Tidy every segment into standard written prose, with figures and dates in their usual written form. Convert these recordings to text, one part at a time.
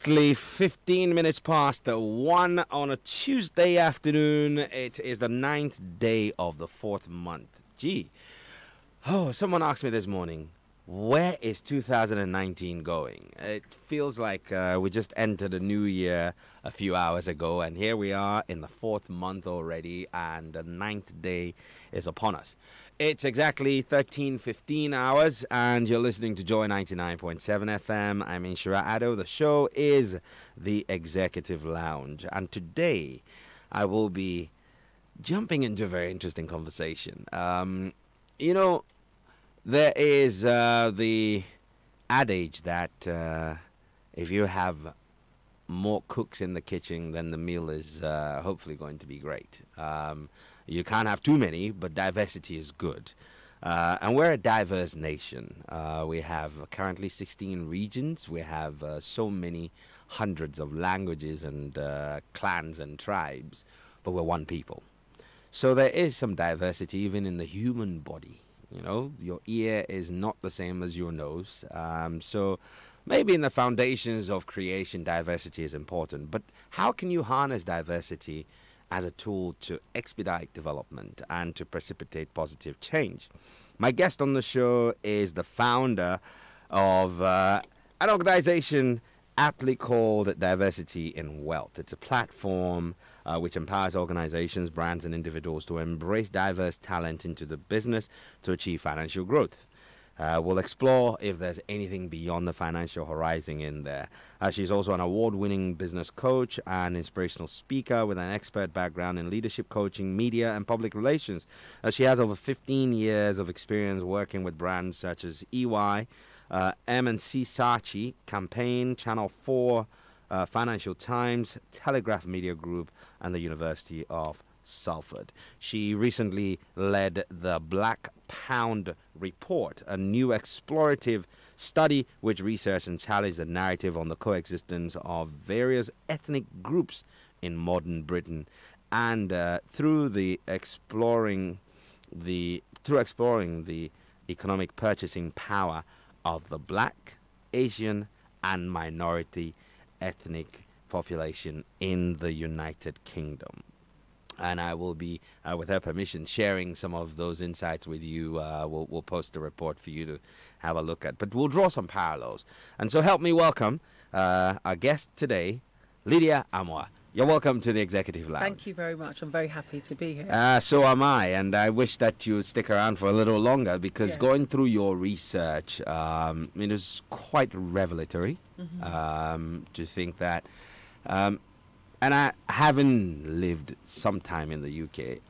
Exactly 15 minutes past 1 on a Tuesday afternoon. It is the 9th day of the 4th month. Gee. Oh, someone asked me this morning, where is 2019 going? It feels like we just entered a new year a few hours ago, and here we are in the 4th month already, and the 9th day is upon us. It's exactly 13:15 hours, and you're listening to Joy 99.7 FM. I'm Inshira Addo. The show is The Executive Lounge, and today I will be jumping into a very interesting conversation. There is the adage that if you have more cooks in the kitchen, then the meal is hopefully going to be great. You can't have too many, but diversity is good. And we're a diverse nation. We have currently 16 regions. We have so many hundreds of languages and clans and tribes, but we're one people. So there is some diversity even in the human body. You know, your ear is not the same as your nose. So maybe in the foundations of creation, diversity is important. But how can you harness diversity as a tool to expedite development and to precipitate positive change? My guest on the show is the founder of an organization aptly called Diversity in Wealth. It's a platform which empowers organizations, brands, and individuals to embrace diverse talent into the business to achieve financial growth. We'll explore if there's anything beyond the financial horizon in there. She's also an award-winning business coach and inspirational speaker with an expert background in leadership coaching, media, and public relations. She has over 15 years of experience working with brands such as EY, M&C Saatchi, Campaign, Channel 4, Financial Times, Telegraph Media Group, and the University of Salford. She recently led the Black Pound Report, a new explorative study which researched and challenged the narrative on the coexistence of various ethnic groups in modern Britain, and through exploring the economic purchasing power of the Black, Asian, and minority ethnic population in the United Kingdom. And I will be, with her permission, sharing some of those insights with you. We'll post a report for you to have a look at. But we'll draw some parallels. And so help me welcome our guest today, Lydia Amoah. You're welcome to the Executive Lounge. Thank you very much. I'm very happy to be here. So am I. And I wish that you would stick around for a little longer, because going through your research, it is quite revelatory to think that... and I haven't lived some time in the UK.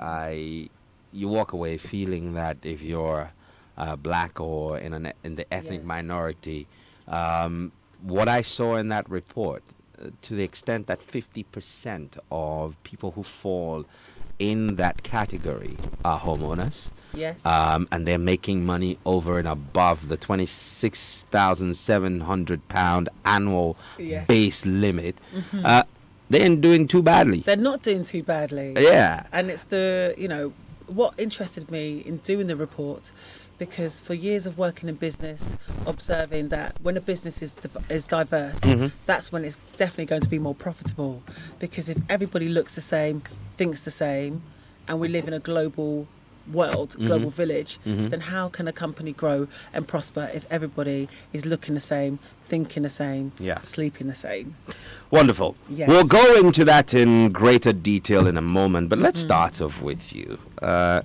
You walk away feeling that if you're black or in the ethnic minority, what I saw in that report, to the extent that 50% of people who fall in that category are homeowners. Yes. And they're making money over and above the £26,700 annual base limit. They ain't doing too badly. They're not doing too badly. Yeah. And it's what interested me in doing the report, because for years of working in business, observing that when a business is diverse, that's when it's definitely going to be more profitable. Because if everybody looks the same, thinks the same, and we live in a global world, global village, then how can a company grow and prosper if everybody is looking the same, thinking the same, sleeping the same? Wonderful. Yes. We'll go into that in greater detail in a moment, but let's start off with you,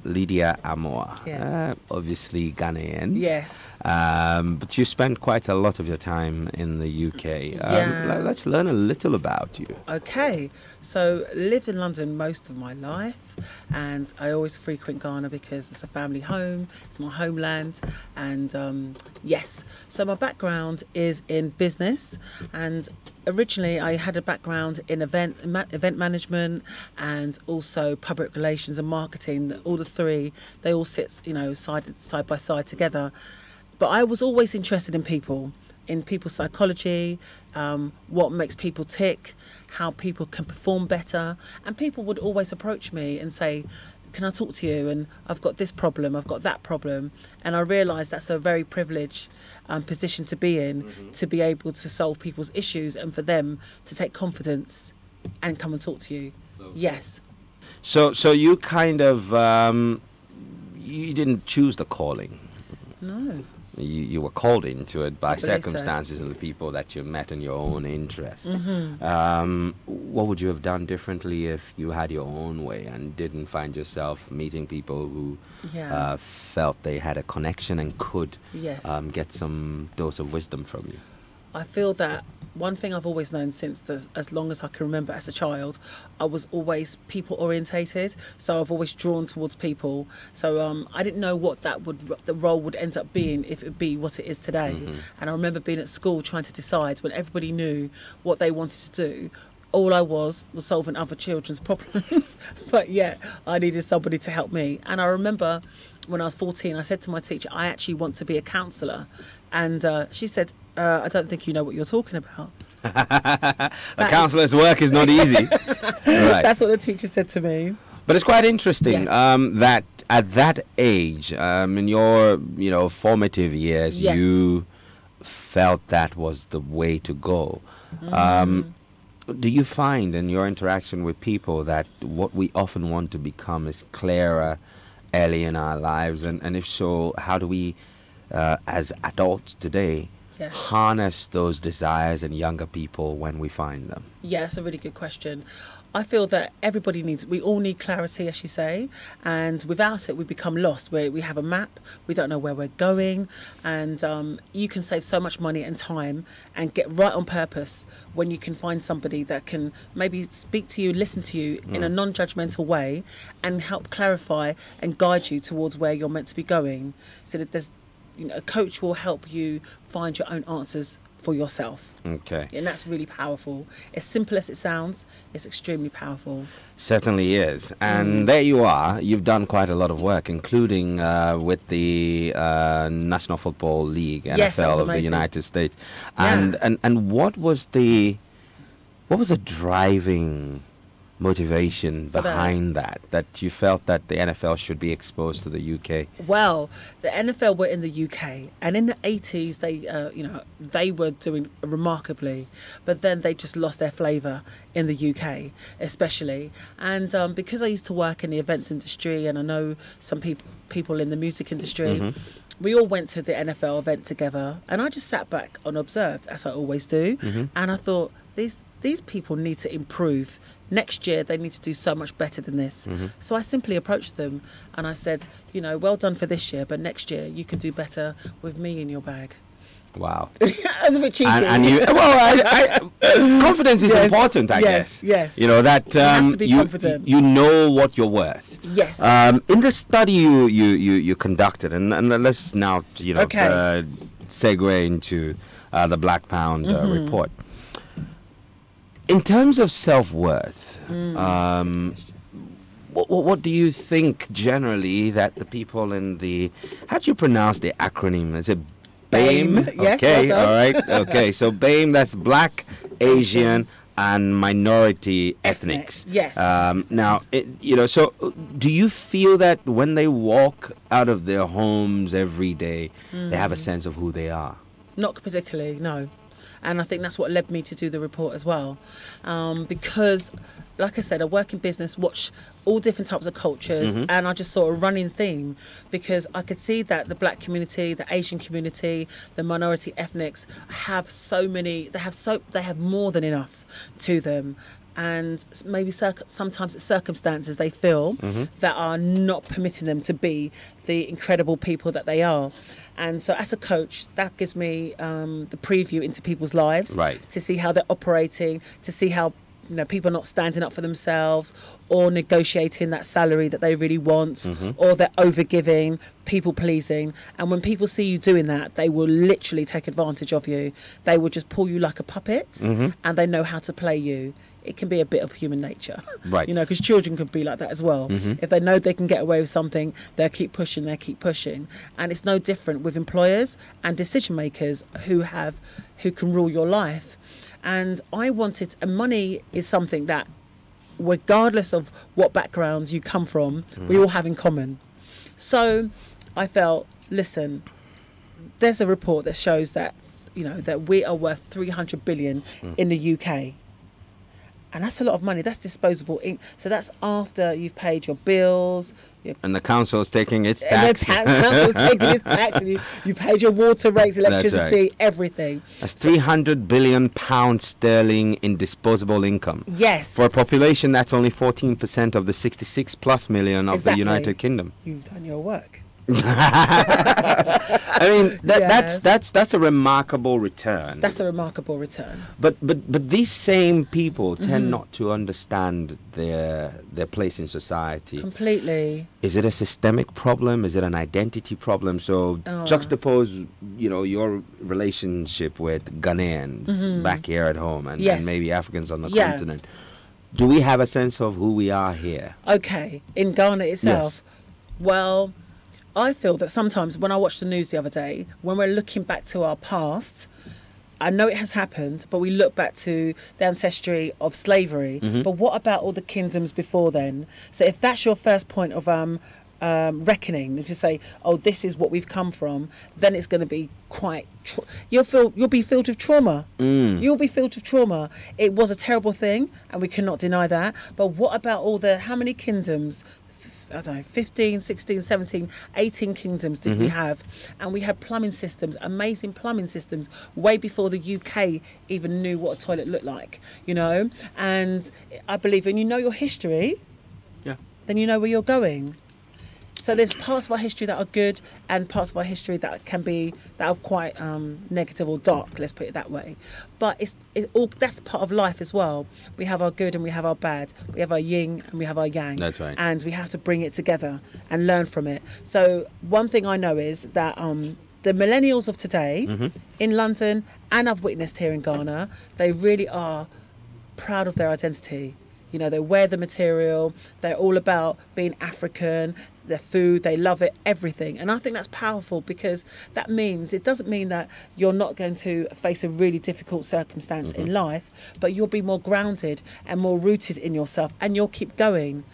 Lydia Amoah. Yes. Obviously Ghanaian. Yes. But you spent quite a lot of your time in the UK. Let's learn a little about you. Okay. So lived in London most of my life, and I always frequent Ghana because it's a family home, it's my homeland. And so my background is in business, and originally I had a background in event management and also public relations and marketing. All the three, they all sit side by side together. But I was always interested in people's psychology, what makes people tick, how people can perform better. And people would always approach me and say, can I talk to you? And I've got this problem, I've got that problem. And I realised that's a very privileged position to be in, to be able to solve people's issues and for them to take confidence and come and talk to you. Okay. Yes. So you kind of, you didn't choose the calling. No. You were called into it by I believe circumstances and the people that you met and your own interest. What would you have done differently if you had your own way and didn't find yourself meeting people who felt they had a connection and could get some dose of wisdom from you? I feel that one thing I've always known since as long as I can remember as a child, I was always people orientated. So I've always drawn towards people. So I didn't know what the role would end up being if it would be what it is today. And I remember being at school trying to decide when everybody knew what they wanted to do. All I was solving other children's problems, but yet I needed somebody to help me. And I remember when I was 14, I said to my teacher, I actually want to be a counsellor. And she said, I don't think you know what you're talking about. A counsellor's work is not easy. Right. That's what the teacher said to me. But it's quite interesting that at that age, in your formative years, you felt that was the way to go. Do you find in your interaction with people that what we often want to become is clearer early in our lives? And if so, how do we, as adults today, harness those desires in younger people when we find them? Yeah, that's a really good question. I feel that we all need clarity, as you say, and without it we become lost. We have a map, we don't know where we're going, and you can save so much money and time and get right on purpose when you can find somebody that can maybe speak to you, listen to you in a non-judgmental way and help clarify and guide you towards where you're meant to be going. So that a coach will help you find your own answers for yourself. Okay. And that's really powerful. As simple as it sounds, it's extremely powerful. Certainly is. And there you are. You've done quite a lot of work, including with the National Football League, NFL of the United States. And what was the driving motivation behind that you felt that the NFL should be exposed to the UK? Well, the NFL were in the UK, and in the 80s they were doing remarkably, but then they just lost their flavour in the UK especially. And because I used to work in the events industry and I know some people in the music industry, we all went to the NFL event together, and I just sat back and observed, as I always do. And I thought, these people need to improve. Next year, they need to do so much better than this. So I simply approached them and I said, well done for this year, but next year you can do better with me in your bag. Wow. That was a bit cheeky. And you, confidence is important, I guess. Yes. You know, that you have to be confident. You know what you're worth. Yes. In the study you conducted, and let's now, segue into the Black Pound report. In terms of self-worth, what do you think generally that the people in the... How do you pronounce the acronym? Is it BAME? Yes, okay, well all right. Okay, so BAME, that's Black, Asian, and Minority Ethnics. Yes. Now, so do you feel that when they walk out of their homes every day, they have a sense of who they are? Not particularly, no. And I think that's what led me to do the report as well. Because, like I said, I work in business, watch all different types of cultures, and I just saw a running theme because I could see that the Black community, the Asian community, the minority ethnics have they have more than enough to them. And maybe sometimes it's circumstances they feel that are not permitting them to be the incredible people that they are. And so as a coach, that gives me the preview into people's lives, to see how they're operating, to see how people are not standing up for themselves or negotiating that salary that they really want, or they're overgiving, people pleasing. And when people see you doing that, they will literally take advantage of you. They will just pull you like a puppet, and they know how to play you. It can be a bit of human nature, right? Because children can be like that as well. If they know they can get away with something, they'll keep pushing, and it's no different with employers and decision makers who can rule your life. And money is something that regardless of what backgrounds you come from, we all have in common. So I felt, listen, there's a report that shows that, you know, that we are worth 300 billion in the UK. And that's a lot of money. That's disposable ink. So that's after you've paid your bills. And the council's taking its And tax. the council's taking its tax. And you paid your water rates, electricity, right. everything. That's 300 billion pounds sterling in disposable income. Yes. For a population that's only 14% of the 66 plus million of Exactly. the United Kingdom. You've done your work. I mean, Yes. that's a remarkable return. That's a remarkable return. But these same people tend not to understand their place in society. Completely. Is it a systemic problem? Is it an identity problem? So juxtapose, you know, your relationship with Ghanaians back here at home and, Yes. and maybe Africans on the Yeah. continent. Do we have a sense of who we are here? Okay. In Ghana itself, well, I feel that sometimes when I watched the news the other day, when we're looking back to our past, I know it has happened, but we look back to the ancestry of slavery. But what about all the kingdoms before then? So if that's your first point of reckoning, if you say, oh, this is what we've come from, then it's going to be quite you'll be filled with trauma. You'll be filled with trauma. It was a terrible thing, and we cannot deny that. But what about all the how many kingdoms? I don't know, 15, 16, 17, 18 kingdoms did we have? And we had plumbing systems, amazing plumbing systems, way before the UK even knew what a toilet looked like, you know? And I believe when you know your history, then you know where you're going. So there's parts of our history that are good and parts of our history that are quite negative or dark, let's put it that way. But it's all, that's part of life as well. We have our good and we have our bad. We have our yin and we have our yang. That's right. And we have to bring it together and learn from it. So one thing I know is that the millennials of today in London, and I've witnessed here in Ghana, they really are proud of their identity. You know, they wear the material, they're all about being African, their food, they love it, everything. And I think that's powerful because that means, it doesn't mean that you're not going to face a really difficult circumstance in life, but you'll be more grounded and more rooted in yourself and you'll keep going.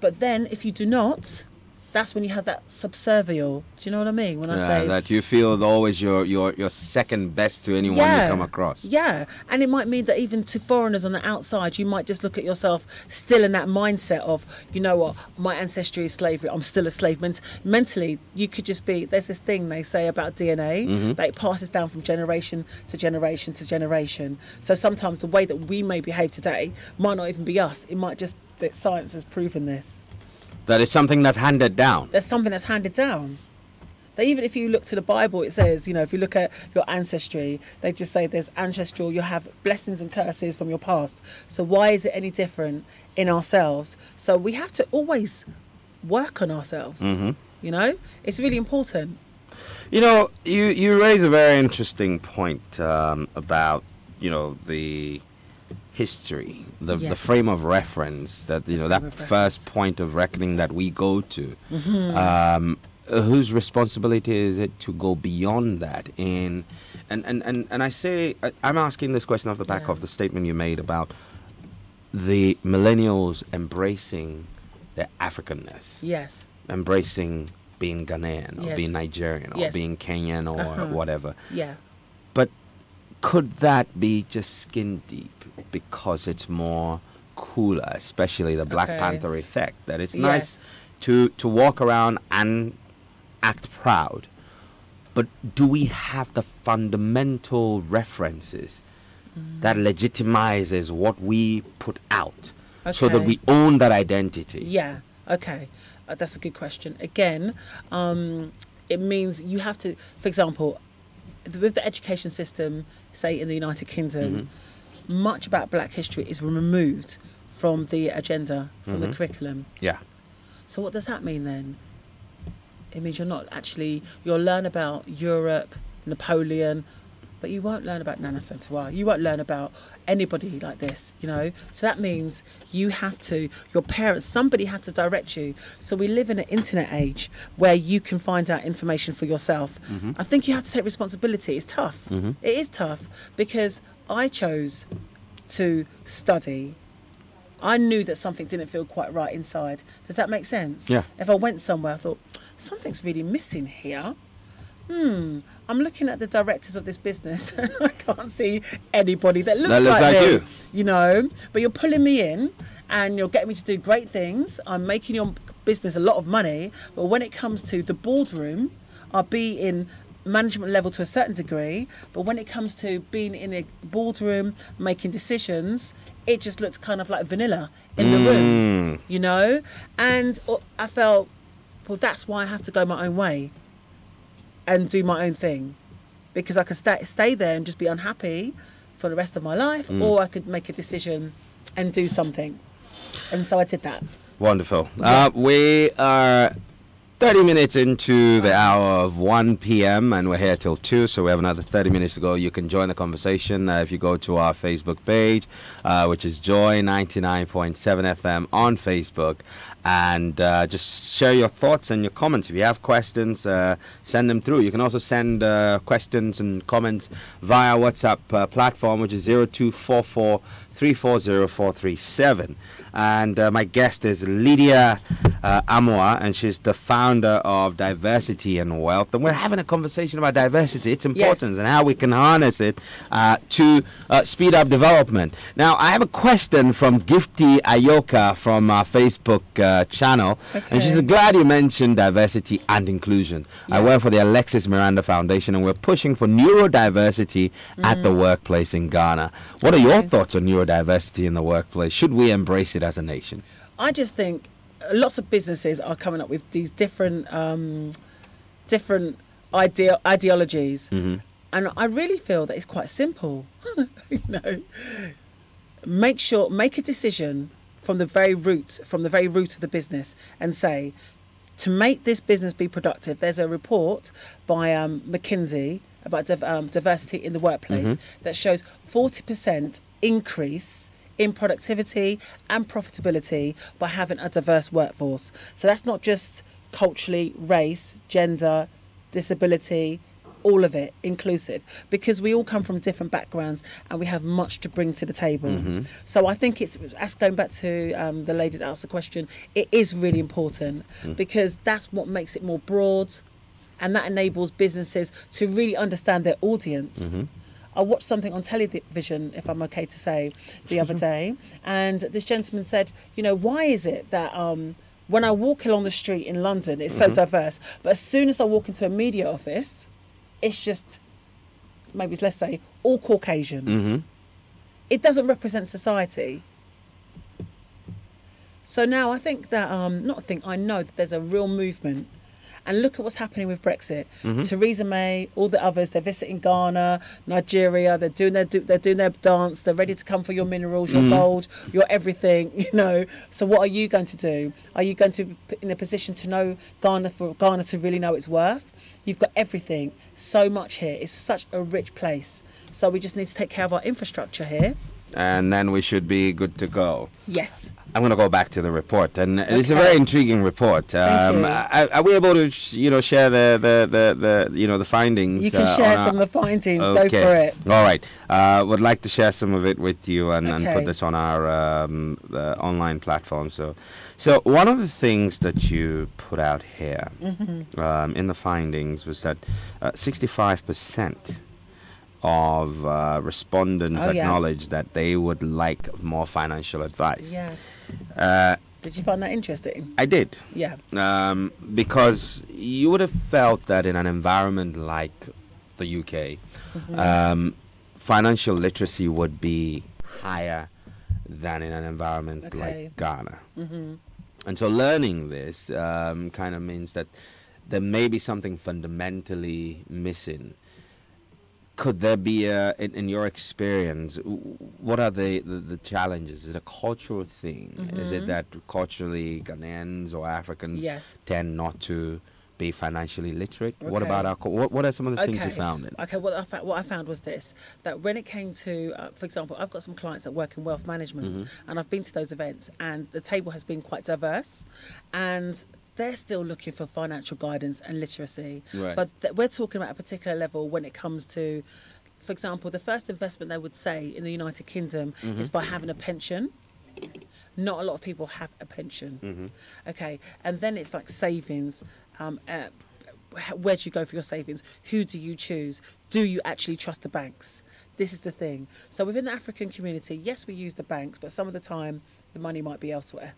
But then if you do not, that's when you have that subservial. Do you know what I mean? When I say that you feel always you're second best to anyone you come across. Yeah, and it might mean that even to foreigners on the outside, you might just look at yourself still in that mindset of, you know what, my ancestry is slavery, I'm still a slave. Mentally, you could just be, there's this thing they say about DNA, that it passes down from generation to generation to generation. So sometimes the way that we may behave today might not even be us. It might just, that science has proven this. That is something that's handed down. There's something that's handed down. That even if you look to the Bible, it says, you know, if you look at your ancestry, they just say there's ancestral, you have blessings and curses from your past. So why is it any different in ourselves? So we have to always work on ourselves. You know, it's really important. You know, you raise a very interesting point about, you know, the history, the frame of reference that, you know, that first point of reckoning that we go to. Whose responsibility is it to go beyond that? And I say, I'm asking this question off the back of the statement you made about the millennials embracing their Africanness. Yes. Embracing being Ghanaian or being Nigerian or being Kenyan or whatever. Yeah. But could that be just skin deep because it's more cooler, especially the Black Panther effect, that it's nice to walk around and act proud, but do we have the fundamental references that legitimizes what we put out so that we own that identity? Yeah, okay. That's a good question. Again, it means you have to, for example, with the education system, say in the United Kingdom, much about Black history is removed from the agenda, from the curriculum. Yeah. So what does that mean then? It means you'll learn about Europe, Napoleon, but you won't learn about Nana Santua. You won't learn about anybody like this, you know? So that means you have to, your parents, somebody has to direct you. So we live in an internet age where you can find out information for yourself. I think you have to take responsibility. It's tough. It is tough because I chose to study I knew that something didn't feel quite right inside. Does that make sense? Yeah. If I went somewhere, I thought, something's really missing here. I'm looking at the directors of this business and I can't see anybody that looks like me, you know. But you're pulling me in and you're getting me to do great things. I'm making your business a lot of money. But when it comes to the boardroom, I'll be in management level to a certain degree. But when it comes to being in a boardroom, making decisions, it just looks kind of like vanilla in the room, you know. And I felt, well, that's why I have to go my own way and do my own thing, because I could stay there and just be unhappy for the rest of my life, or I could make a decision and do something. And so I did that. Wonderful. We are 30 minutes into the hour of 1 p.m. and we're here till 2, so we have another 30 minutes to go. You can join the conversation if you go to our Facebook page, which is Joy 99.7 FM on Facebook, and just share your thoughts and your comments. If you have questions, send them through. You can also send questions and comments via WhatsApp platform, which is 0244 340437. And my guest is Lydia Amoah, and she's the founder of Diversity and Wealth. And we're having a conversation about diversity, its importance, and how we can harness it to speed up development. Now, I have a question from Gifty Ayoka from our Facebook channel. And she's glad you mentioned diversity and inclusion. I work for the Alexis Miranda Foundation, and we're pushing for neurodiversity at the workplace in Ghana. What are your thoughts on neurodiversity in the workplace? Should we embrace it as a nation? I just think lots of businesses are coming up with these different ideologies, and I really feel that it's quite simple. You know, make a decision from the very root of the business, and say, to make this business be productive. There's a report by McKinsey about diversity in the workplace that shows 40% increase in productivity and profitability by having a diverse workforce. So that's not just culturally, race, gender, disability, all of it inclusive, because we all come from different backgrounds and we have much to bring to the table. So I think it's going back to the lady that asked the question, it is really important because that's what makes it more broad, and that enables businesses to really understand their audience. I watched something on television, if I'm okay to say, the other day, and this gentleman said, you know, why is it that when I walk along the street in London, it's so diverse, but as soon as I walk into a media office, it's just, maybe let's say, all Caucasian. It doesn't represent society. So now I think that, I know that there's a real movement. And look at what's happening with Brexit. Theresa May, all the others, they're visiting Ghana, Nigeria, they're doing their dance, they're ready to come for your minerals, your gold, your everything, you know. So what are you going to do? Are you going to be in a position to know Ghana, for Ghana to really know its worth? You've got everything, so much here. It's such a rich place. So we just need to take care of our infrastructure here. And then we should be good to go. Yes. I'm going to go back to the report, and it's a very intriguing report. Are we able to, share the findings? You can share some of the findings. Okay. Go for it. All right. Would like to share some of it with you and put this on our online platform. So one of the things that you put out here in the findings was that 65% of respondents acknowledged that they would like more financial advice. Yes. Did you find that interesting? I did. Yeah. Because you would have felt that in an environment like the UK, financial literacy would be higher than in an environment like Ghana. And so learning this kind of means that there may be something fundamentally missing. Could there be, in your experience, what are the challenges? Is it a cultural thing? Is it that culturally Ghanaians or Africans tend not to be financially literate? What about our? What are some of the things you found? What I found was this: that when it came to, for example, I've got some clients that work in wealth management, and I've been to those events, and the table has been quite diverse, and they're still looking for financial guidance and literacy. Right. But we're talking about a particular level when it comes to, for example, the first investment they would say in the United Kingdom is by having a pension. Not a lot of people have a pension. Mm-hmm. Okay, and then it's like savings. Where do you go for your savings? Who do you choose? Do you actually trust the banks? This is the thing. So within the African community, yes, we use the banks, but some of the time the money might be elsewhere.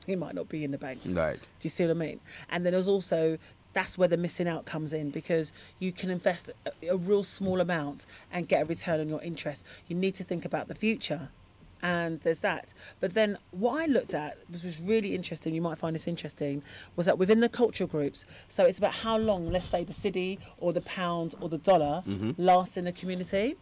It might not be in the banks. Right. Do you see what I mean? And then there's also, that's where the missing out comes in, because you can invest a real small amount and get a return on your interest. You need to think about the future. And there's that. But then what I looked at, which was really interesting, you might find this interesting, was that within the cultural groups, so it's about how long, let's say, the cedi or the pound or the dollar lasts in the community.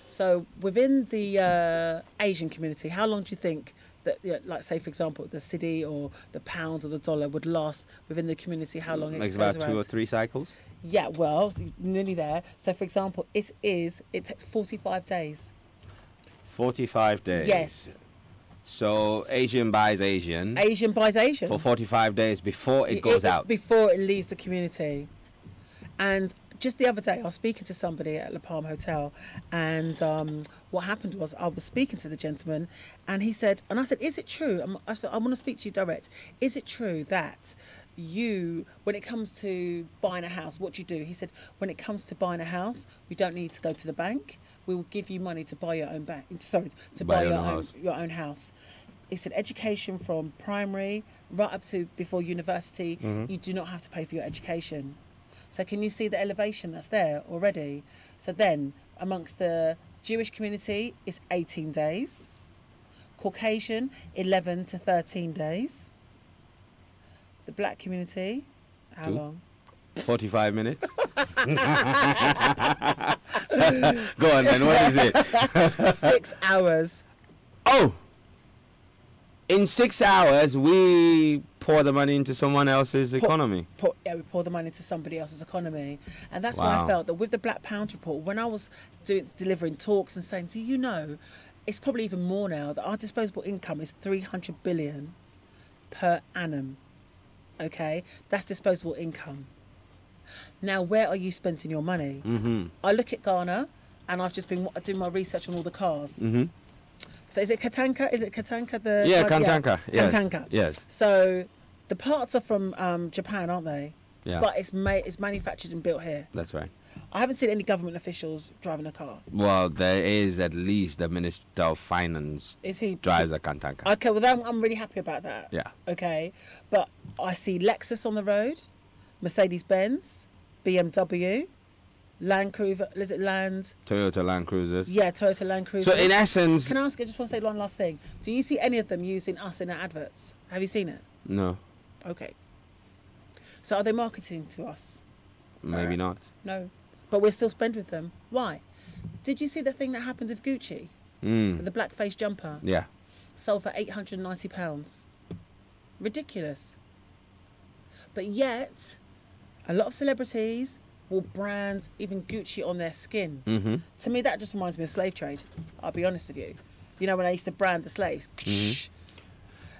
So within the Asian community, how long do you think that, like say, for example, the cedi or the pound or the dollar would last within the community? How long it Like goes about around? 2 or 3 cycles? Yeah, well, nearly there. So for example, it takes 45 days. 45 days. Yes. So Asian buys Asian Asian buys Asian. for 45 days before it goes out. Before it leaves the community. And just the other day, I was speaking to somebody at La Palm Hotel, and what happened was I was speaking to the gentleman, and he said, and I said, is it true? I want to speak to you direct. Is it true that you, when it comes to buying a house, what do you do? He said, when it comes to buying a house, we don't need to go to the bank. We will give you money to buy your own buy your own house. He said education from primary right up to before university, you do not have to pay for your education. So can you see the elevation that's there already? So then amongst the Jewish community, it's 18 days. Caucasian, 11 to 13 days. The black community, how 2? long? 45 minutes. Go on then, what is it? 6 hours. Oh! In 6 hours, we pour the money into someone else's economy. We pour the money into somebody else's economy. And that's why I felt that with the Black Pound report, when I was delivering talks and saying, do you know, it's probably even more now, that our disposable income is 300 billion per annum. Okay? That's disposable income. Now, where are you spending your money? I look at Ghana, and I've just been doing my research on all the cars. So is it Katanka? Is it Katanka? Kantanka. Yes. Kantanka. Yes. So the parts are from Japan, aren't they? Yeah. But it's manufactured and built here. That's right. I haven't seen any government officials driving a car. Well, there is at least the Minister of Finance Is he drives a Kantanka. Okay, well, I'm really happy about that. Yeah. Okay, but I see Lexus on the road, Mercedes-Benz, BMW, Land Cruiser. Is it Land? Toyota Land Cruisers. Yeah, Toyota Land Cruiser. So in essence, Can I ask you, I just want to say one last thing. Do you see any of them using us in their adverts? Have you seen it? no, Okay. So are they marketing to us? maybe not. No. But we're still spend with them. Why? Did you see the thing that happened with Gucci? With the blackface jumper? Yeah. Sold for £890. Ridiculous. But yet, a lot of celebrities will brand even Gucci on their skin. To me, that just reminds me of slave trade. I'll be honest with you. You know, when I used to brand the slaves.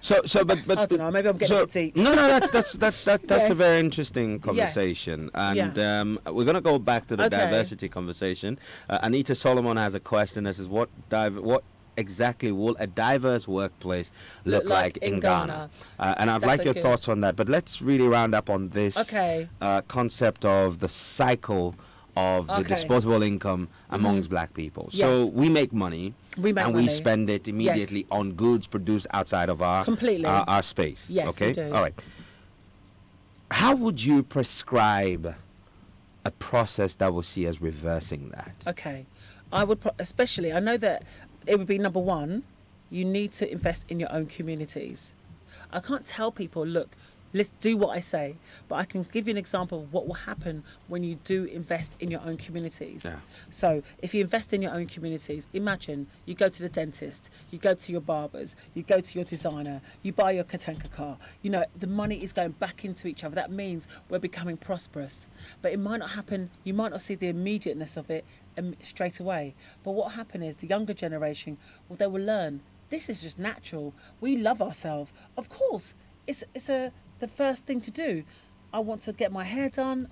So, but I don't know. Maybe I'm getting a bit deep. No, that's Yes. a very interesting conversation, and we're gonna go back to the Okay. diversity conversation. Anita Solomon has a question that says, what exactly will a diverse workplace look like in Ghana? And I'd That's like your okay. thoughts on that. But let's really round up on this Okay. concept of the cycle of the Okay. disposable income amongst black people. So Yes. we make money. We make and money. we spend it immediately on goods produced outside of our Completely. our space. Yes, okay. we do. All right. How would you prescribe a process that will see us reversing that? Okay. I would, especially, I know that it would be number one, you need to invest in your own communities. I can't tell people, look, let's do what I say, but I can give you an example of what will happen when you do invest in your own communities. Yeah. So if you invest in your own communities, imagine you go to the dentist, you go to your barbers, you go to your designer, you buy your Katanka car. You know, the money is going back into each other. That means we're becoming prosperous. But it might not happen, you might not see the immediateness of it straight away. But what will happen is the younger generation, well, they will learn, this is just natural. We love ourselves. Of course, it's the first thing to do. I want to get my hair done.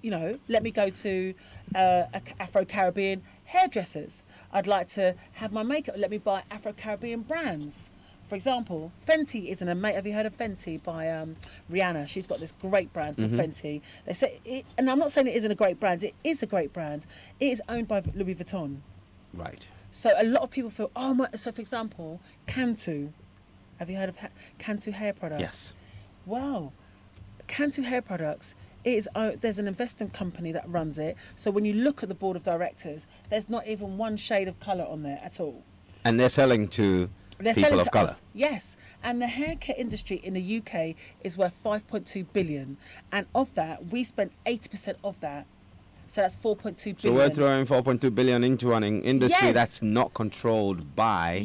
You know, let me go to Afro-Caribbean hairdressers. I'd like to have my makeup. Let me buy Afro-Caribbean brands For example, Fenty is an amazing. Have you heard of Fenty by Rihanna? She's got this great brand called Fenty. They say, and I'm not saying it isn't a great brand. It is a great brand. It is owned by Louis Vuitton. Right. So a lot of people feel, oh my. So for example, Cantu. Have you heard of Cantu hair products? Yes. Wow, Cantu hair products. There's an investment company that runs it. So when you look at the board of directors, there's not even one shade of colour on there at all. And they're selling to people of colour. Yes, and the hair care industry in the UK is worth 5.2 billion, and of that, we spent 80% of that. So that's 4.2 billion. So we're throwing 4.2 billion into an industry Yes. that's not controlled by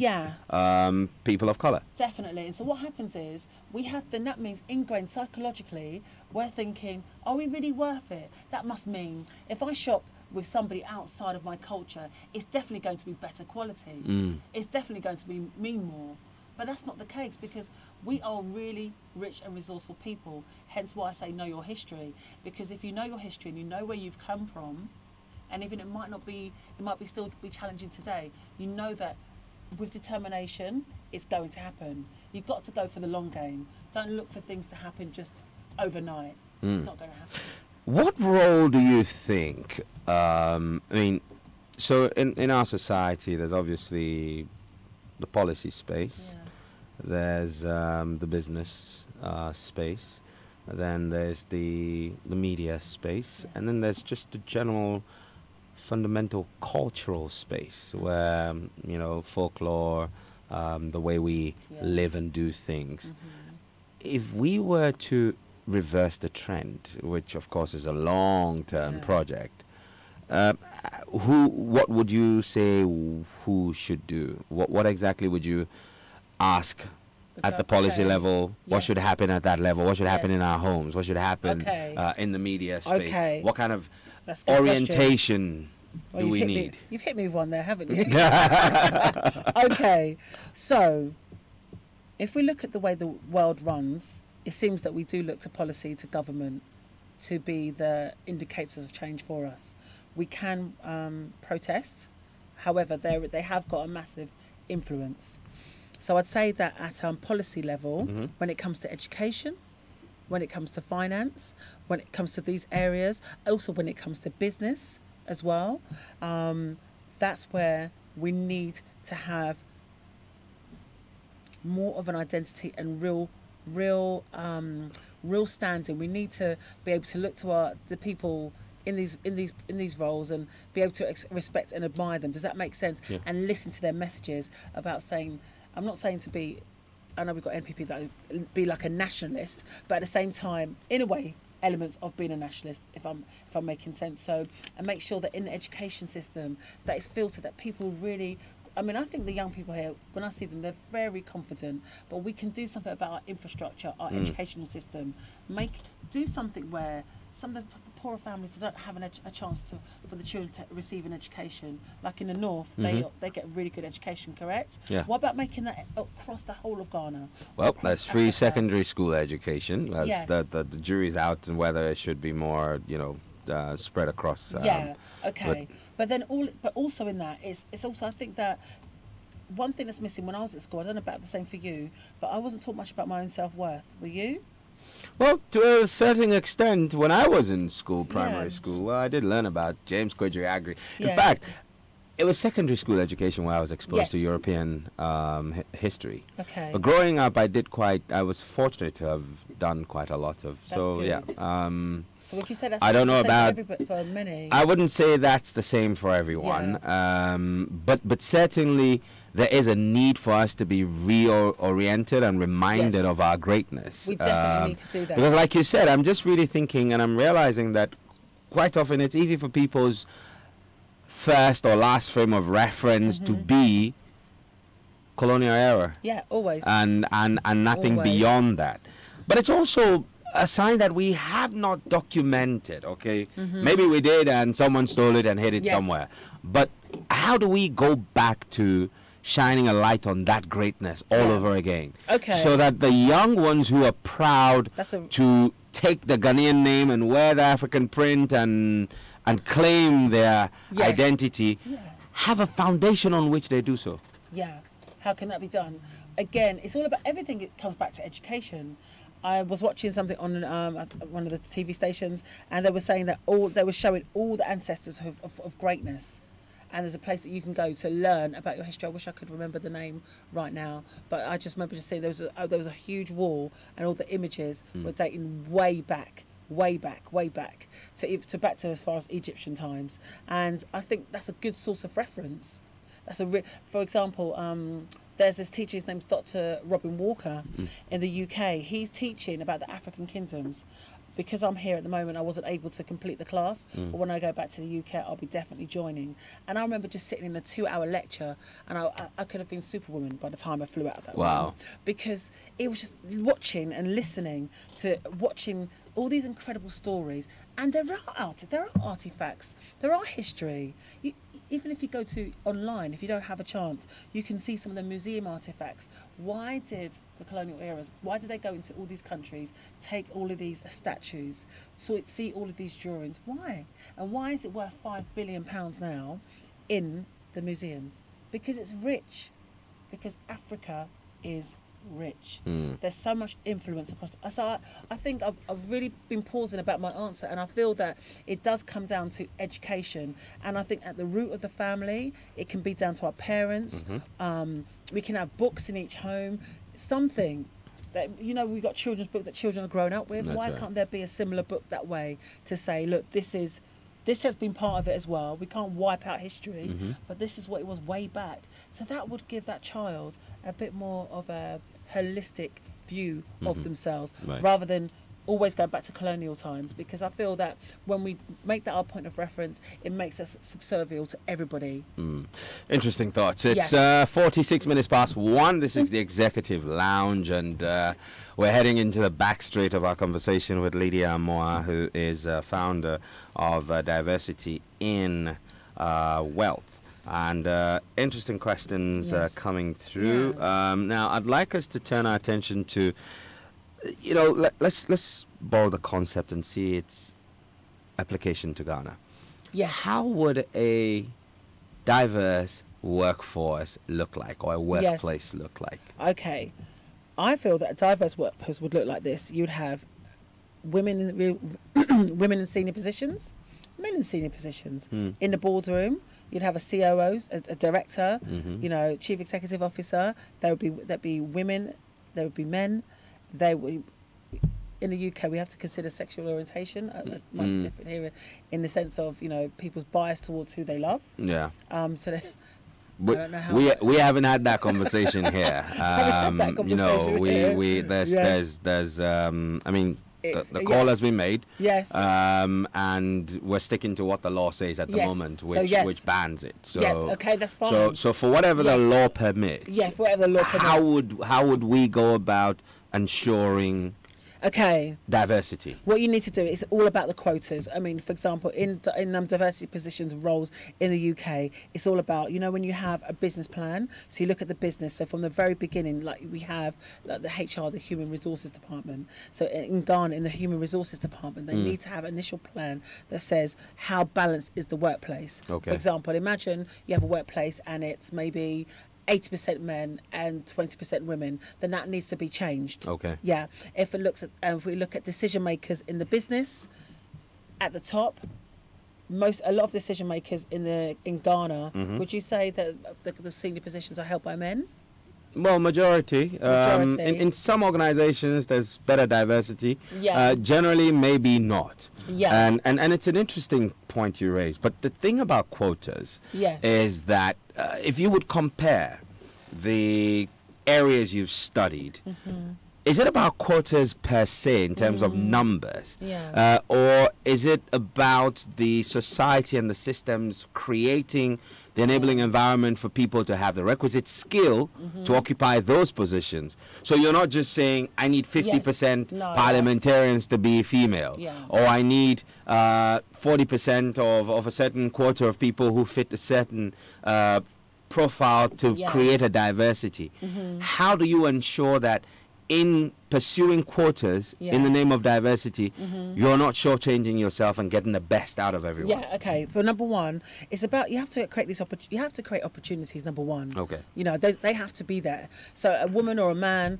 people of colour. Definitely. And so what happens is that means ingrained psychologically, we're thinking, are we really worth it? That must mean if I shop with somebody outside of my culture, it's definitely going to be better quality. It's definitely going to mean more. But that's not the case, because we are really rich and resourceful people. Hence why I say know your history. Because if you know your history and you know where you've come from, and even it might still be challenging today, you know that with determination, it's going to happen. You've got to go for the long game. Don't look for things to happen just overnight. It's not going to happen. What role do you think, so in our society, there's obviously the policy space, there's the business space, then there's the media space, and then there's just the general fundamental cultural space where, folklore, the way we live and do things. If we were to reverse the trend, which of course is a long-term project, what would you say who should do? What exactly would you ask at the policy level? What should happen at that level? What should happen in our homes? What should happen in the media space? What kind of orientation do we need? You've hit me with one there, haven't you? Okay, so if we look at the way the world runs, it seems that we do look to policy, to government, to be the indicators of change for us. We can protest, however, they have got a massive influence. So I'd say that at policy level, when it comes to education, when it comes to finance, when it comes to these areas, also when it comes to business as well, that's where we need to have more of an identity and real standing. We need to be able to look to the people in these roles and be able to respect and admire them. Does that make sense? Yeah. And listen to their messages about saying, I'm not saying to be, I know we've got NPP that would be like a nationalist, but at the same time, in a way, elements of being a nationalist, if I'm making sense. So, and make sure that in the education system that it's filtered, that people really, I think the young people here, when I see them, they're very confident, but we can do something about our infrastructure, our educational system. Do something where some of the poorer families don't have a chance for the children to receive an education. Like in the north, they get really good education, correct? Yeah. What about making that across the whole of Ghana? Well, that's free secondary school education. The jury's out on whether it should be more, spread across. But also in that, it's also, I think that one thing that's missing when I was at school, I don't know about the same for you, but I wasn't taught much about my own self-worth. Were you? Well, to a certain extent, when I was in school, primary school, I did learn about James Kwejuri Agri. In fact, it was secondary school education where I was exposed to European history. Okay. But growing up, I was fortunate to have done quite a lot of. That's good. So would you say that's I don't know about for many? I wouldn't say that's the same for everyone. But certainly there is a need for us to be reoriented and reminded of our greatness. We definitely need to do that. Because like you said, I'm just really thinking and I'm realizing that quite often it's easy for people's first or last frame of reference to be colonial era. Yeah, always. And nothing beyond that. But it's also a sign that we have not documented, okay? Maybe we did and someone stole it and hid it somewhere. But how do we go back to shining a light on that greatness all over again? Okay. So that the young ones who are proud to take the Ghanaian name and wear the African print and claim their identity have a foundation on which they do so. Yeah. How can that be done? Again, it's all about everything. It comes back to education. I was watching something on one of the TV stations, and they were saying that they were showing all the ancestors of greatness. And there's a place that you can go to learn about your history. I wish I could remember the name right now, but I just remember just seeing there was a huge wall, and all the images were dating way back to back to as far as Egyptian times. And I think that's a good source of reference. For example, there's this teacher, his name's Dr. Robin Walker in the UK. He's teaching about the African kingdoms. Because I'm here at the moment, I wasn't able to complete the class. But when I go back to the UK, I'll be definitely joining. And I remember just sitting in a 2-hour lecture, and I could have been Superwoman by the time I flew out of that room. Because it was just watching and listening to all these incredible stories. And there are artifacts, there are history. Even if you go to online, if you don't have a chance, you can see some of the museum artifacts. Why did the colonial eras, why did they go into all these countries, take all of these statues, see all of these drawings? Why? And why is it worth £5 billion now in the museums? Because it's rich. Because Africa is rich. There's so much influence across. So I think I've really been pausing about my answer, and I feel that it does come down to education. And I think at the root of the family, it can be down to our parents. We can have books in each home, something that, we've got children's books that children are growing up with. Why can't there be a similar book that way to say, look, this has been part of it as well. We can't wipe out history, but this is what it was way back. So that would give that child a bit more of a holistic view of themselves, rather than always going back to colonial times. Because I feel that when we make that our point of reference, it makes us subservient to everybody. Interesting thoughts. It's 46 minutes past 1. This is the Executive Lounge, and we're heading into the back straight of our conversation with Lydia Amoah, who is founder of Diversity in Wealth. And interesting questions coming through. Now, I'd like us to turn our attention to, let's borrow the concept and see its application to Ghana. How would a diverse workforce look like, or a workplace look like? Okay. I feel that a diverse workplace would look like this. You'd have women in senior positions, men in senior positions. In the boardroom, you'd have a COO, a director, chief executive officer. There'd be women, there would be men. In the UK, we have to consider sexual orientation. Might be different here, in the sense of people's bias towards who they love. So I don't know how we haven't had that conversation here. There's the call has been made. And we're sticking to what the law says at the moment, which bans it. So that's fine. So for whatever the law permits. For whatever the law permits. How would we go about ensuring diversity? What you need to do is all about the quotas. I mean, for example, in diversity positions roles in the UK, it's all about, when you have a business plan, so you look at the business. So from the very beginning, like we have the HR, the Human Resources Department. So in Ghana, in the Human Resources Department, they need to have an initial plan that says how balanced is the workplace. For example, imagine you have a workplace and it's maybe 80% men and 20% women, then that needs to be changed. If we look at decision makers in the business, at the top, a lot of decision makers in Ghana, would you say that the senior positions are held by men? Well, majority. In some organizations, there's better diversity. Generally, maybe not. And it's an interesting point you raised. But the thing about quotas is that if you would compare the areas you've studied, is it about quotas per se in terms of numbers? Or is it about the society and the systems creating the enabling environment for people to have the requisite skill to occupy those positions? So you're not just saying, I need 50% parliamentarians to be female, or I need 40% of a certain quota of people who fit a certain profile to create a diversity. How do you ensure that in pursuing quotas in the name of diversity, you're not shortchanging yourself and getting the best out of everyone. Yeah, okay. For number one, it's about you have to create these you have to create opportunities. Number one, Okay. You know, they have to be there. So a woman or a man,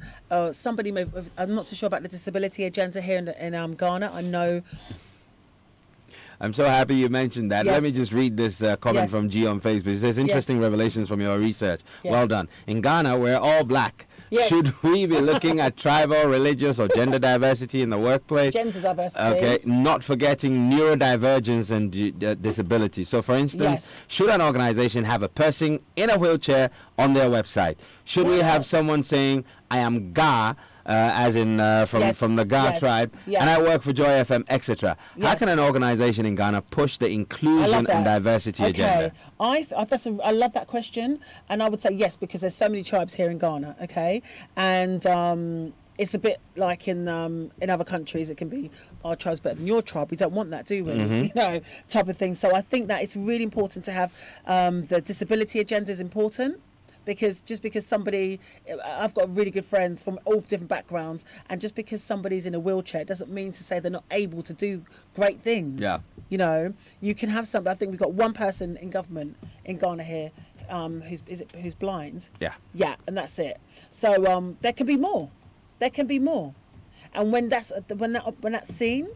somebody may. I'm not too sure about the disability agenda here in Ghana. I know. I'm so happy you mentioned that. Yes. Let me just read this comment Yes. from G on Facebook. It says, interesting revelations from your research. Yes. Well done. In Ghana, we're all black. Yes. Should we be looking at tribal, religious, or gender diversity in the workplace? Gender diversity. Okay, not forgetting neurodivergence and disability. So, for instance, Yes. should an organization have a person in a wheelchair on their website? Should we have someone saying, I am Ga, as in from the Ga Yes. tribe, Yes. and I work for Joy FM, etc. How Yes. can an organization in Ghana push the I inclusion love that. and diversity agenda? I love that question, and I would say yes, because there's so many tribes here in Ghana. Okay, and it's a bit like in other countries. It can be our tribe's better than your tribe. We don't want that, do we? You know, type of thing. So I think that it's really important to have the disability agenda is important. Because just because somebody, I've got really good friends from all different backgrounds, and just because somebody's in a wheelchair doesn't mean to say they're not able to do great things. Yeah. You know, you can have something. I think we've got one person in government in Ghana here who's blind. Yeah. Yeah, and that's it. So there can be more. There can be more, and when that's seen,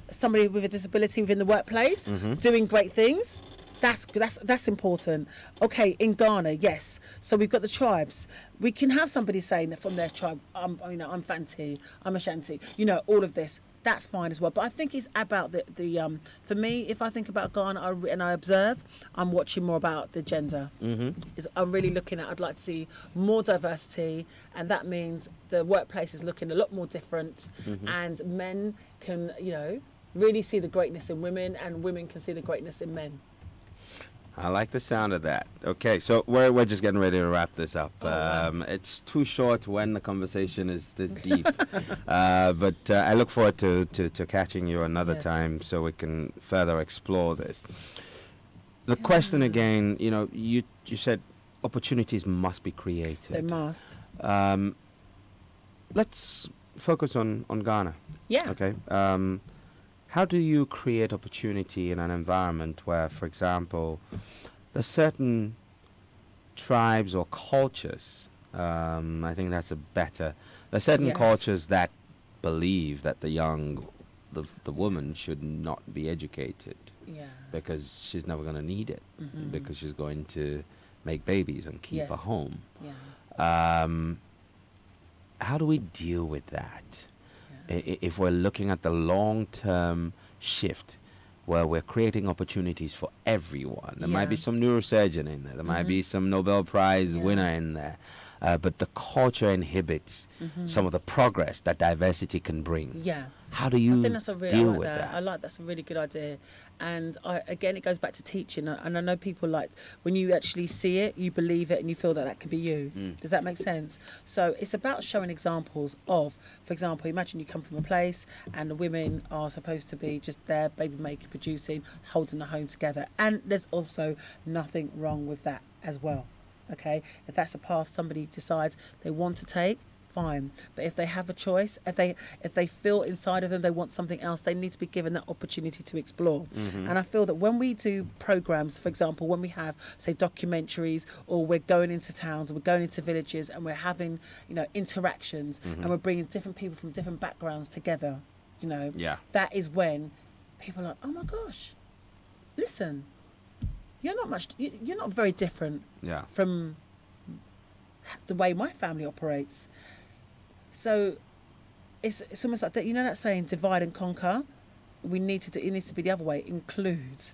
somebody with a disability within the workplace doing great things. That's important. Okay, in Ghana, yes. So we've got the tribes. We can have somebody saying that from their tribe, I'm Fanti, I'm Ashanti. You know, all of this. That's fine as well. But I think it's about the for me, if I think about Ghana and I observe, I'm watching more about the gender. I'm really looking at. I'd like to see more diversity, and that means the workplace is looking a lot more different, and men can, you know, really see the greatness in women, and women can see the greatness in men. I like the sound of that. Okay, so we're just getting ready to wrap this up. It's too short when the conversation is this deep, but I look forward to catching you another time so we can further explore this. The question again, you know, you said opportunities must be created. They must. Let's focus on Ghana. Yeah. Okay. How do you create opportunity in an environment where, for example, there's certain tribes or cultures, I think that's there's certain cultures that believe that the woman should not be educated because she's never going to need it, because she's going to make babies and keep a home. Yeah. How do we deal with that? If we're looking at the long-term shift where we're creating opportunities for everyone, there might be some neurosurgeon in there, there might be some Nobel Prize winner in there, but the culture inhibits some of the progress that diversity can bring. Yeah. How do you deal with that? I like that's a really good idea, and again, it goes back to teaching. And I know people like when you actually see it, you believe it, and you feel that that could be you. Does that make sense? So it's about showing examples of, for example, imagine you come from a place and the women are supposed to be just there, baby making, producing, holding the home together, and there's also nothing wrong with that as well. Okay, if that's a path somebody decides they want to take, fine. But if they have a choice, if they feel inside of them they want something else, they need to be given that opportunity to explore. And I feel that when we do programs, for example, when we have, say, documentaries, or we're going into towns, or we're going into villages, and we're having, you know, interactions, and we're bringing different people from different backgrounds together, you know, that is when people are like, oh my gosh, listen, you're not very different from the way my family operates. So it's almost like that, you know, that saying, divide and conquer. It needs to be the other way, include.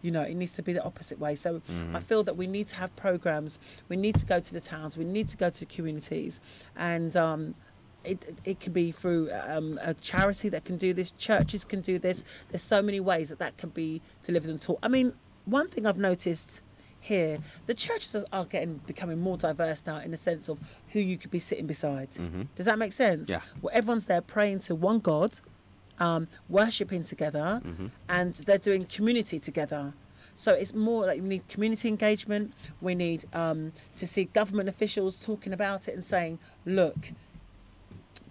You know, it needs to be the opposite way. So I feel that we need to have programs. We need to go to the towns. We need to go to the communities, and it can be through a charity that can do this. Churches can do this. There's so many ways that can be delivered and taught. I mean, one thing I've noticed here, the churches are becoming more diverse now, in the sense of who you could be sitting beside. Does that make sense? Yeah. Well, everyone's there praying to one God, worshipping together, and they're doing community together. So it's more like we need community engagement. We need to see government officials talking about it and saying, look,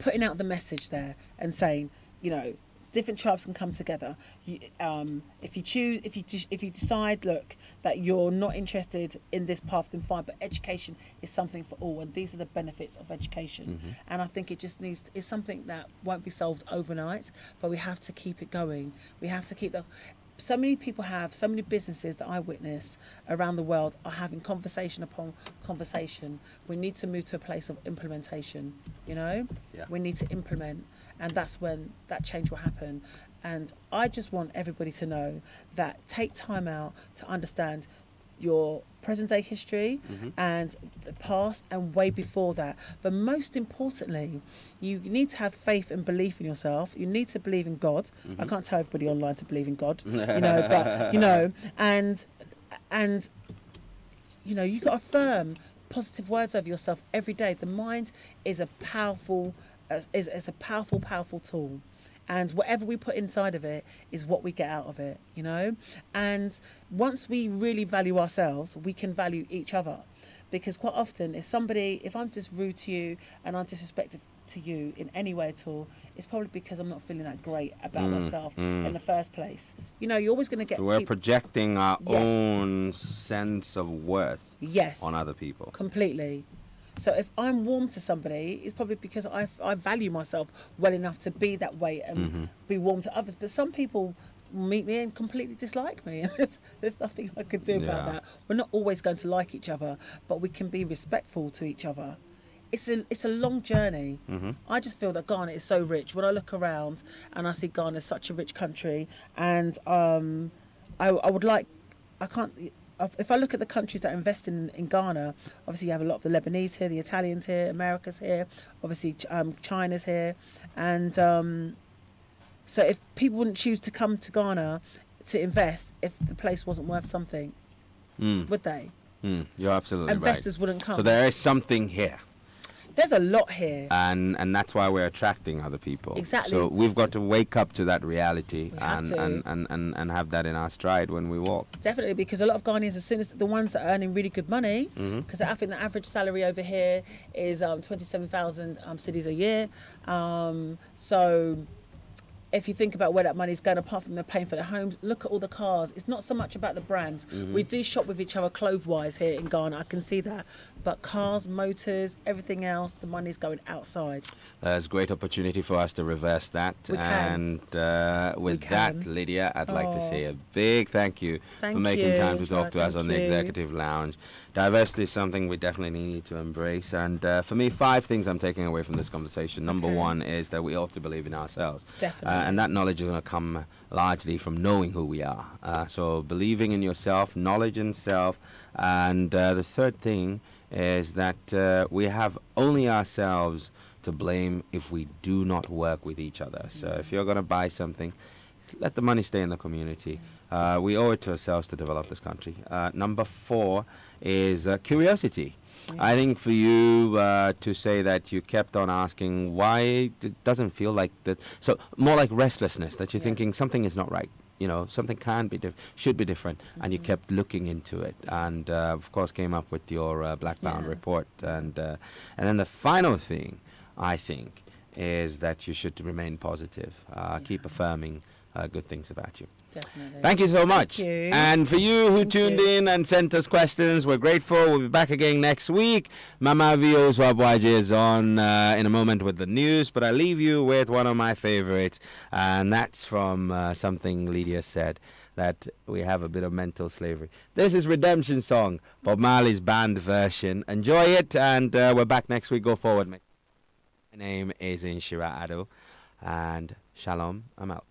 putting out the message there and saying, you know, different tribes can come together. If you decide, look, that you're not interested in this path, then fine. But education is something for all, and these are the benefits of education. And I think it just it's something that won't be solved overnight, but we have to keep it going. We have to keep so many businesses that I witness around the world are having conversation upon conversation. We need to move to a place of implementation, you know? Yeah. We need to implement, and that's when that change will happen. And I just want everybody to know that take time out to understand your present day history and the past and way before that. But most importantly, you need to have faith and belief in yourself. You need to believe in God. I can't tell everybody online to believe in God, you know, but, you know, and you know, you got to affirm positive words over yourself every day. The mind is a powerful powerful tool. And whatever we put inside of it is what we get out of it, you know? And once we really value ourselves, we can value each other. Because quite often, if I'm just rude to you and I'm disrespectful to you in any way at all, it's probably because I'm not feeling that great about myself in the first place. You know, you're always going to get... So we're projecting our own sense of worth on other people. Completely. So if I'm warm to somebody, it's probably because I value myself well enough to be that way and be warm to others. But some people meet me and completely dislike me. There's nothing I could do about that. We're not always going to like each other, but we can be respectful to each other. It's a long journey. I just feel that Ghana is so rich. When I look around and I see Ghana as such a rich country, and if I look at the countries that invest in Ghana, obviously you have a lot of the Lebanese here, the Italians here, America's here, obviously China's here. And so if people wouldn't choose to come to Ghana to invest if the place wasn't worth something, would they? You're absolutely right. Investors wouldn't come. So there is something here. There's a lot here. And that's why we're attracting other people. Exactly. So we've got to wake up to that reality and have that in our stride when we walk. Definitely, because a lot of Ghanaians, as soon as the ones that are earning really good money, because I think the average salary over here is 27,000 cedis a year. So if you think about where that money's going, apart from they're paying for their homes, look at all the cars. It's not so much about the brands. We do shop with each other clothes-wise here in Ghana. I can see that. But cars, motors, everything else, the money's going outside. There's great opportunity for us to reverse that. And with that, Lydia, I'd like to say a big thank you for making time to talk to us on the Executive Lounge. Diversity is something we definitely need to embrace. And for me, 5 things I'm taking away from this conversation. Number 1 is that we ought to believe in ourselves. Definitely. And that knowledge is going to come largely from knowing who we are. So believing in yourself, knowledge in self. And the third thing is that we have only ourselves to blame if we do not work with each other. So if you're going to buy something, let the money stay in the community. We owe it to ourselves to develop this country. Number 4 is curiosity. I think for you to say that you kept on asking why it doesn't feel like that, so more like restlessness, that you're thinking something is not right. You know, something should be different, and you kept looking into it, and of course came up with your Black Bound report, and then the final thing, I think, is that you should remain positive, keep affirming good things about you. Definitely. Thank you so much. Thank you. And for you who tuned in and sent us questions, we're grateful. We'll be back again next week. Mama Vio Swabwaji is on in a moment with the news, but I leave you with one of my favorites, and that's from something Lydia said, that we have a bit of mental slavery. This is Redemption Song, Bob Marley's band version. Enjoy it, and we're back next week. Go forward, mate. My name is Inshira Ado, and shalom. I'm out.